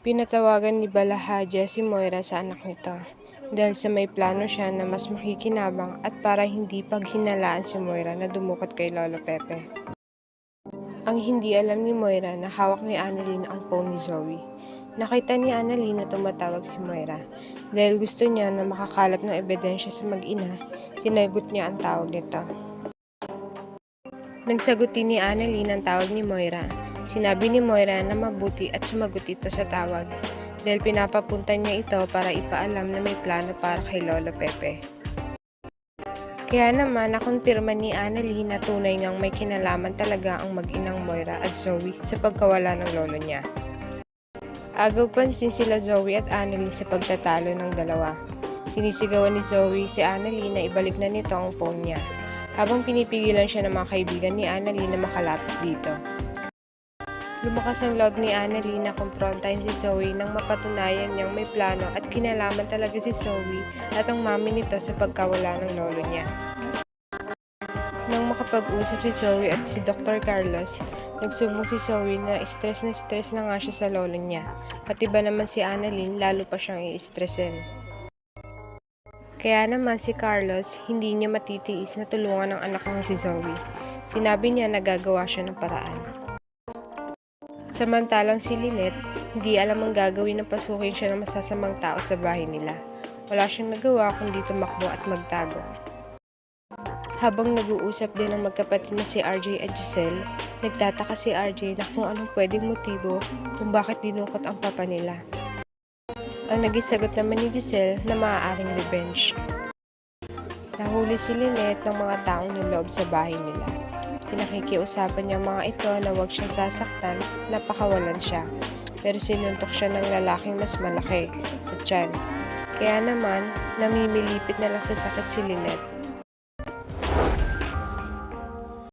Pinatawagan ni Balahaje si Moira sa anak nito dahil sa may plano siya na mas makikinabang at para hindi paghinalaan si Moira na dumukot kay Lolo Pepe. Ang hindi alam ni Moira na hawak ni Annalyn ang phone ni Zoe. Nakita ni Annalyn na tumatawag si Moira dahil gusto niya na makakalap ng ebidensya sa mag-ina, sinagot niya ang tawag nito. Nagsagutin ni Annalyn ang tawag ni Moira. Sinabi ni Moira na mabuti at sumagot ito sa tawag dahil pinapapunta niya ito para ipaalam na may plano para kay Lolo Pepe. Kaya naman nakumpirma ni Annalyn na tunay ngang may kinalaman talaga ang mag-inang Moira at Zoe sa pagkawala ng lolo niya. Agaw pansin sila Zoe at Annalyn sa pagtatalo ng dalawa. Sinisigawan ni Zoe si Annalyn na ibalik na nito ang phone niya, habang pinipigilan siya ng mga kaibigan ni Annalyn na makalapit dito. Lumakas ang loob ni Annalyn na kumprontahin si Zoe nang mapatunayan niyang may plano at kinalaman talaga si Zoe at ang mami nito sa pagkawala ng lolo niya. Nang makapag-usap si Zoe at si Dr. Carlos, nagsumbong si Zoe na stress na nga siya sa lolo niya, pati ba naman si Annalyn lalo pa siyang i-stressin. Kaya naman si Carlos hindi niya matitiis na tulungan ang anak niya si Zoe. Sinabi niya na gagawa siya ng paraan. Samantalang si Lynette, hindi alam ang gagawin ng pasukin siya ng masasamang tao sa bahay nila. Wala siyang nagawa kundi tumakbo at magtago. Habang nag-uusap din ang magkapatid na si RJ at Giselle, nagtataka si RJ na kung anong pwedeng motibo kung bakit dinukot ang papa nila. Ang naging sagot naman ni Giselle na maaaring revenge. Nahuli si Lynette ng mga taong niloob sa bahay nila. Pinakikiusapan niya mga ito na huwag siyang sasaktan, napakawalan siya. Pero sinuntok siya ng lalaking mas malaki, sa tiyan. Kaya naman, namimilipit na lang sa sakit si Lynette.